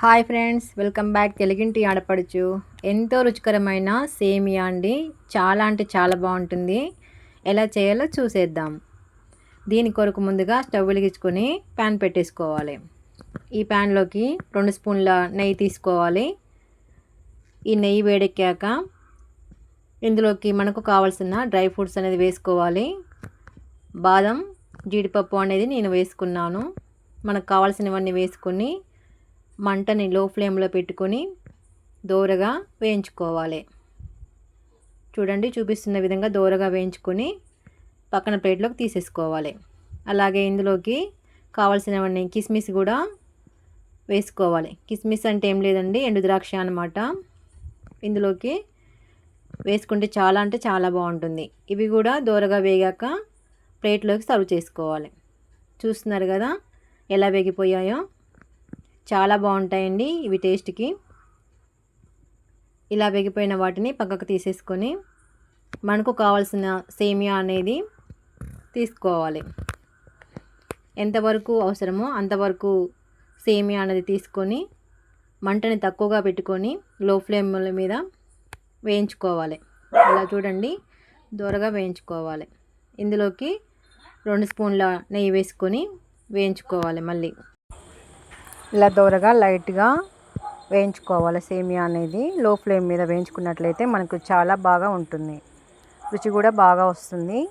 Hi friends, welcome back. తెలుగింటి ఆడపడుచు. ఎంతో రుచికరమైన సేమియా అండి. చాలా అంటే చాలా బాగుంటుంది. ఎలా చేయాలో చూసేద్దాం. దీని కొరకు ముందుగా స్టవ్ వెలిగించుకొని ప్యాన్ పెట్టేసుకోవాలి. ఈ ప్యాన్లోకి 2 స్పూన్ల నెయ్యి తీసుకోవాలి. ఈ నెయ్యి వేడెక్కాక ఇందులోకి మనకు కావాల్సిన డ్రై ఫ్రూట్స్ అనేది వేసుకోవాలి. బాదం, జీడిపప్పు అనేది నేను వేసుకున్నాను. మనకు కావాల్సినవన్నీ వేసుకొని మంటని లో ఫ్లేమ్లో పెట్టుకొని దోరగా వేయించుకోవాలి. చూడండి, చూపిస్తున్న విధంగా దోరగా వేయించుకొని పక్కన ప్లేట్లోకి తీసేసుకోవాలి. అలాగే ఇందులోకి కావాల్సినవన్నీ కిస్మిస్ కూడా వేసుకోవాలి. కిస్మిస్ అంటే ఏం లేదండి, ఎండు ద్రాక్ష అన్నమాట. ఇందులోకి వేసుకుంటే చాలా అంటే చాలా బాగుంటుంది. ఇవి కూడా దోరగా వేగాక ప్లేట్లోకి సర్వ్ చేసుకోవాలి. చూస్తున్నారు కదా ఎలా వేగిపోయాయో. చాలా బాగుంటాయండి ఇవి టేస్ట్కి. ఇలా వేగిపోయిన వాటిని పక్కకు తీసేసుకొని మనకు కావాల్సిన సేమియా అనేది తీసుకోవాలి. ఎంతవరకు అవసరమో అంతవరకు సేమియా అనేది తీసుకొని మంటని తక్కువగా పెట్టుకొని లో ఫ్లేమ్ మీద వేయించుకోవాలి. ఇలా చూడండి, దూరగా వేయించుకోవాలి. ఇందులోకి 2 స్పూన్ల నెయ్యి వేసుకొని వేయించుకోవాలి. మళ్ళీ ఇలా దోరగా లైట్గా వేయించుకోవాలి. సేమియా అనేది లో ఫ్లేమ్ మీద వేయించుకున్నట్లయితే మనకు చాలా బాగా ఉంటుంది, రుచి కూడా బాగా వస్తుంది.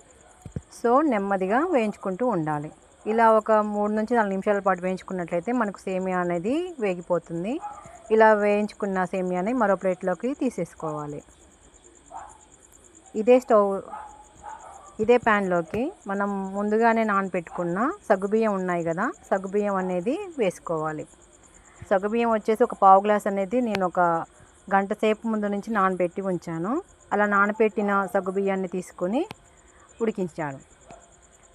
సో నెమ్మదిగా వేయించుకుంటూ ఉండాలి. ఇలా ఒక 3 నుంచి 4 నిమిషాల పాటు వేయించుకున్నట్లయితే మనకు సేమియా అనేది వేగిపోతుంది. ఇలా వేయించుకున్న సేమియాని మరో ప్లేట్లోకి తీసేసుకోవాలి. ఇదే ప్యాన్లోకి మనం ముందుగానే నానబెట్టుకున్న సగ్గుబియ్యం ఉన్నాయి కదా, సగ్గుబియ్యం అనేది వేసుకోవాలి. సగ్గుబియ్యం వచ్చేసి ఒక పావు గ్లాస్ అనేది నేను ఒక గంట సేపు ముందు నుంచి నానబెట్టి ఉంచాను. అలా నానబెట్టిన సగ్గుబియ్యాన్ని తీసుకొని ఉడికించాను.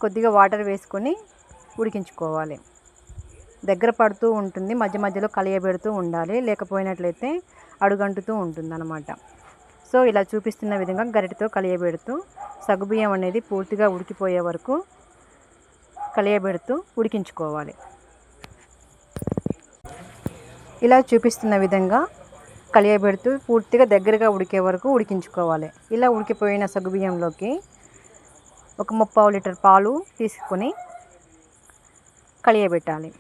కొద్దిగా వాటర్ వేసుకొని ఉడికించుకోవాలి. దగ్గర పడుతూ ఉంటుంది, మధ్య మధ్యలో కలియబెడుతూ ఉండాలి, లేకపోయినట్లయితే అడుగంటుతూ ఉంటుందన్నమాట. సో ఇలా చూపిస్తున్న విధంగా గరిటెతో కలియబెడుతూ సగ్గుబియ్యం అనేది పూర్తిగా ఉడికిపోయే వరకు కలియబెడుతూ ఉడికించుకోవాలి. ఇలా చూపిస్తున్న విధంగా కలియబెడుతూ పూర్తిగా దగ్గరగా ఉడికే వరకు ఉడికించుకోవాలి. ఇలా ఉడికిపోయిన సగ్గుబియ్యంలోకి ఒక 3/4 లీటర్ పాలు తీసుకొని కలియబెట్టాలి.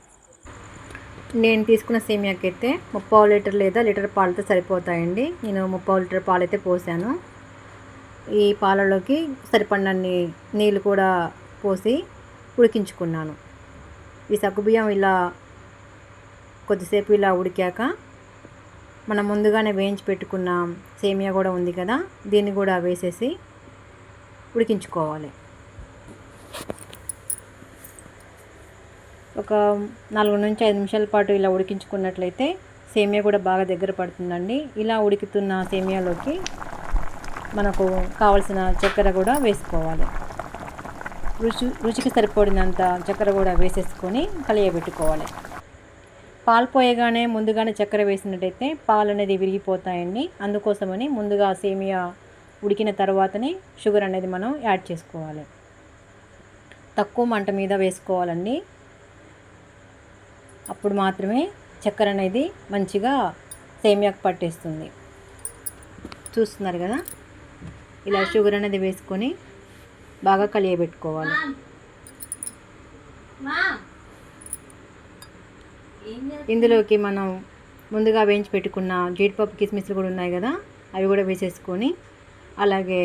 నేను తీసుకున్న సేమియాకి అయితే 3/4 లీటర్ లేదా లీటర్ పాలతో సరిపోతాయండి. నేను 3/4 లీటర్ పాలు అయితే పోసాను. ఈ పాలలోకి సరిపడినన్ని నీళ్ళు కూడా పోసి ఉడికించుకున్నాను. ఈ సగ్గుబియ్యం ఇలా కొద్దిసేపు ఇలా ఉడికాక మనం ముందుగానే వేయించి పెట్టుకున్న సేమియా కూడా ఉంది కదా, దీన్ని కూడా వేసేసి ఉడికించుకోవాలి. ఒక 4 నుంచి 5 నిమిషాల పాటు ఇలా ఉడికించుకున్నట్లయితే సేమియా కూడా బాగా దగ్గర పడుతుందండి. ఇలా ఉడుకుతున్న సేమియాలోకి మనకు కావలసిన చక్కెర కూడా వేసుకోవాలి. రుచికి సరిపడినంత చక్కెర కూడా వేసేసుకొని కలియబెట్టుకోవాలి. పాలు పోయగానే ముందుగానే చక్కెర వేసినట్టయితే పాలు అనేది విరిగిపోతాయండి. అందుకోసమని ముందుగా సేమియా ఉడికిన తర్వాతనే షుగర్ అనేది మనం యాడ్ చేసుకోవాలి. తక్కువ మంట మీద వేసుకోవాలండి. అప్పుడు మాత్రమే చక్కెర అనేది మంచిగా సేమియాకు పట్టేస్తుంది. చూస్తున్నారు కదా, ఇలా షుగర్ అనేది వేసుకొని బాగా కలియబెట్టుకోవాలి. ఇందులోకి మనం ముందుగా వేయించి పెట్టుకున్న జీడిపప్పు కిస్మిస్లు కూడా ఉన్నాయి కదా, అవి కూడా వేసేసుకొని అలాగే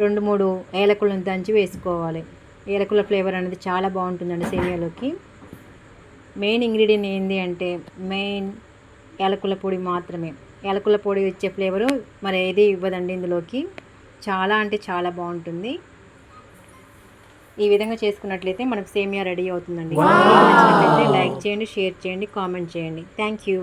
2-3 ఏలకులను దంచి వేసుకోవాలి. ఏలకుల ఫ్లేవర్ అనేది చాలా బాగుంటుందండి సేమియాలోకి. మెయిన్ ఇంగ్రీడియంట్ ఏంటి అంటే యాలకుల పొడి మాత్రమే. యాలకుల పొడి ఇచ్చే ఫ్లేవరు మరి ఏది ఇవ్వదండి ఇందులోకి. చాలా అంటే చాలా బాగుంటుంది. ఈ విధంగా చేసుకున్నట్లయితే మనకు సేమియా రెడీ అవుతుందండి. నచ్చినట్లయితే లైక్ చేయండి, షేర్ చేయండి, కామెంట్ చేయండి. Thank you.